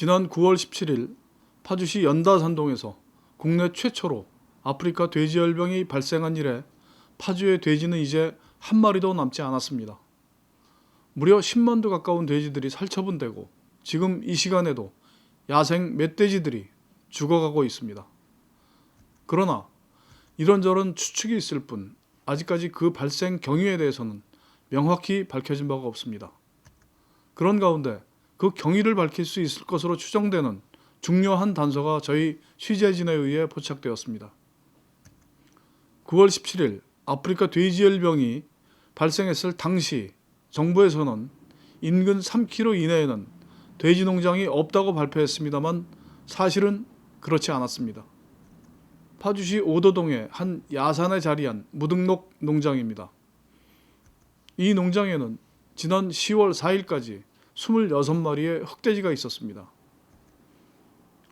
지난 9월 17일 파주시 연다산동에서 국내 최초로 아프리카 돼지열병이 발생한 이래 파주의 돼지는 이제 한 마리도 남지 않았습니다. 무려 10만도 가까운 돼지들이 살처분되고 지금 이 시간에도 야생 멧돼지들이 죽어가고 있습니다. 그러나 이런저런 추측이 있을 뿐 아직까지 그 발생 경위에 대해서는 명확히 밝혀진 바가 없습니다. 그런 가운데 그 경위를 밝힐 수 있을 것으로 추정되는 중요한 단서가 저희 취재진에 의해 포착되었습니다. 9월 17일 아프리카 돼지열병이 발생했을 당시 정부에서는 인근 3km 이내에는 돼지 농장이 없다고 발표했습니다만 사실은 그렇지 않았습니다. 파주시 오도동의 한 야산에 자리한 무등록 농장입니다. 이 농장에는 지난 10월 4일까지 26마리의 흑돼지가 있었습니다.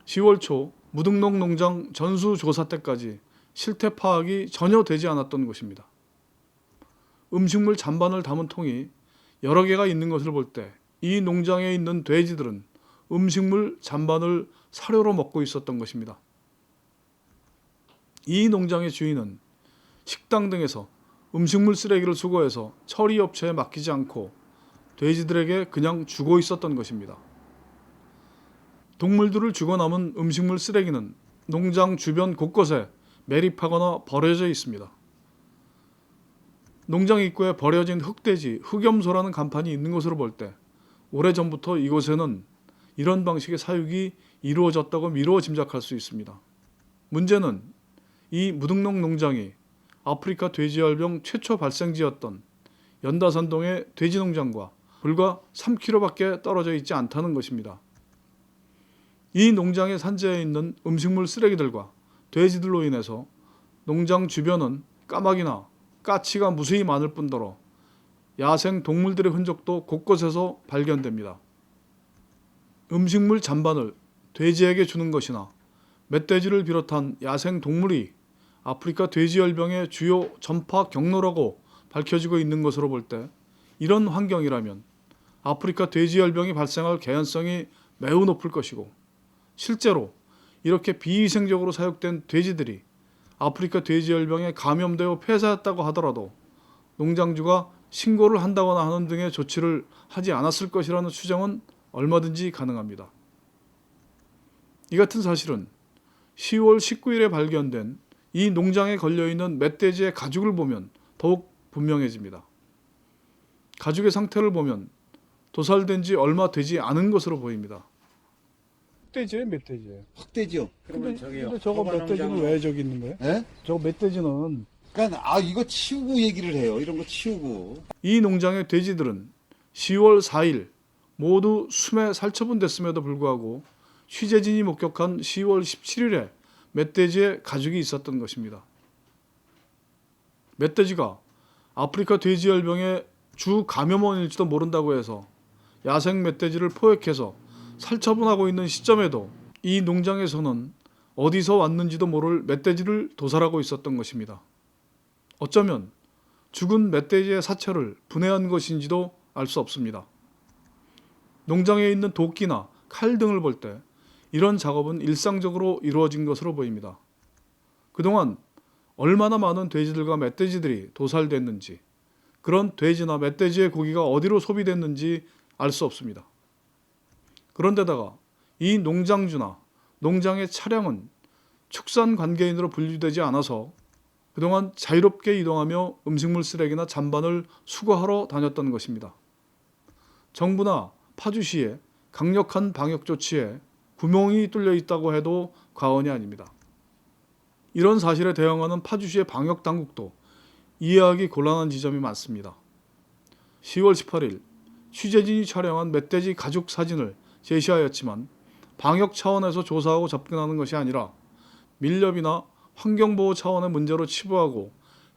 10월 초 무등록 농장 전수조사 때까지 실태 파악이 전혀 되지 않았던 것입니다. 음식물 잔반을 담은 통이 여러 개가 있는 것을 볼 때 이 농장에 있는 돼지들은 음식물 잔반을 사료로 먹고 있었던 것입니다. 이 농장의 주인은 식당 등에서 음식물 쓰레기를 수거해서 처리업체에 맡기지 않고 돼지들에게 그냥 주고 있었던 것입니다. 동물들을 주고 남은 음식물 쓰레기는 농장 주변 곳곳에 매립하거나 버려져 있습니다. 농장 입구에 버려진 흑돼지, 흑염소라는 간판이 있는 것으로 볼 때 오래전부터 이곳에는 이런 방식의 사육이 이루어졌다고 미루어 짐작할 수 있습니다. 문제는 이 무등록 농장이 아프리카 돼지열병 최초 발생지였던 연다산동의 돼지농장과 불과 3km밖에 떨어져 있지 않다는 것입니다. 이 농장의 산지에 있는 음식물 쓰레기들과 돼지들로 인해서 농장 주변은 까마귀나 까치가 무수히 많을 뿐더러 야생 동물들의 흔적도 곳곳에서 발견됩니다. 음식물 잔반을 돼지에게 주는 것이나 멧돼지를 비롯한 야생 동물이 아프리카 돼지열병의 주요 전파 경로라고 밝혀지고 있는 것으로 볼 때 이런 환경이라면 아프리카 돼지열병이 발생할 개연성이 매우 높을 것이고 실제로 이렇게 비위생적으로 사육된 돼지들이 아프리카 돼지열병에 감염되어 폐사했다고 하더라도 농장주가 신고를 한다거나 하는 등의 조치를 하지 않았을 것이라는 추정은 얼마든지 가능합니다. 이 같은 사실은 10월 19일에 발견된 이 농장에 걸려있는 멧돼지의 가죽을 보면 더욱 분명해집니다. 가죽의 상태를 보면 도살된 지 얼마 되지 않은 것으로 보입니다. 흑돼지예요, 멧돼지예요? 흑돼지요. 근데 저거 멧돼지는 왜 저기 있는 거예요? 예? 저거 멧돼지는 그러니까 이거 치우고 얘기를 해요. 이런 거 치우고. 이 농장의 돼지들은 10월 4일 모두 숨에 살처분됐음에도 불구하고 취재진이 목격한 10월 17일에 멧돼지의 가죽이 있었던 것입니다. 멧돼지가 아프리카 돼지열병의 주 감염원일지도 모른다고 해서 야생 멧돼지를 포획해서 살처분하고 있는 시점에도 이 농장에서는 어디서 왔는지도 모를 멧돼지를 도살하고 있었던 것입니다. 어쩌면 죽은 멧돼지의 사체를 분해한 것인지도 알 수 없습니다. 농장에 있는 도끼나 칼 등을 볼 때 이런 작업은 일상적으로 이루어진 것으로 보입니다. 그동안 얼마나 많은 돼지들과 멧돼지들이 도살됐는지, 그런 돼지나 멧돼지의 고기가 어디로 소비됐는지 알 수 없습니다. 그런데다가 이 농장주나 농장의 차량은 축산 관계인으로 분류되지 않아서 그동안 자유롭게 이동하며 음식물 쓰레기나 잔반을 수거하러 다녔던 것입니다. 정부나 파주시의 강력한 방역 조치에 구멍이 뚫려 있다고 해도 과언이 아닙니다. 이런 사실에 대응하는 파주시의 방역 당국도 이해하기 곤란한 지점이 많습니다. 10월 18일 취재진이 촬영한 멧돼지 가죽 사진을 제시하였지만 방역 차원에서 조사하고 접근하는 것이 아니라 밀렵이나 환경보호 차원의 문제로 치부하고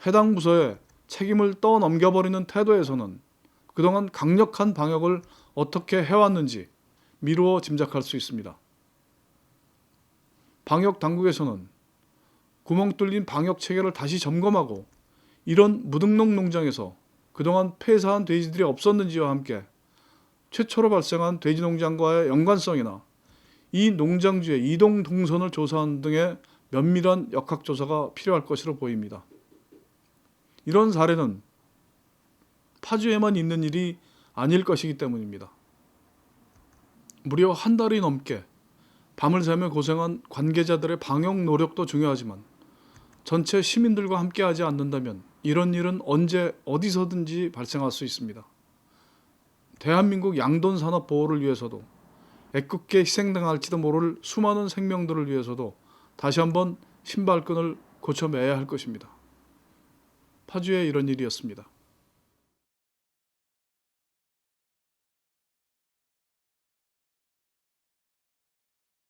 해당 부서에 책임을 떠넘겨버리는 태도에서는 그동안 강력한 방역을 어떻게 해왔는지 미루어 짐작할 수 있습니다. 방역 당국에서는 구멍 뚫린 방역 체계를 다시 점검하고 이런 무등록 농장에서 그동안 폐사한 돼지들이 없었는지와 함께 최초로 발생한 돼지 농장과의 연관성이나 이 농장주의 이동 동선을 조사하는 등의 면밀한 역학조사가 필요할 것으로 보입니다. 이런 사례는 파주에만 있는 일이 아닐 것이기 때문입니다. 무려 한 달이 넘게 밤을 새며 고생한 관계자들의 방역 노력도 중요하지만 전체 시민들과 함께하지 않는다면 이런 일은 언제 어디서든지 발생할 수 있습니다. 대한민국 양돈 산업 보호를 위해서도 애꿎게 희생당할지도 모를 수많은 생명들을 위해서도 다시 한번 신발끈을 고쳐 매야 할 것입니다. 파주에 이런 일이었습니다.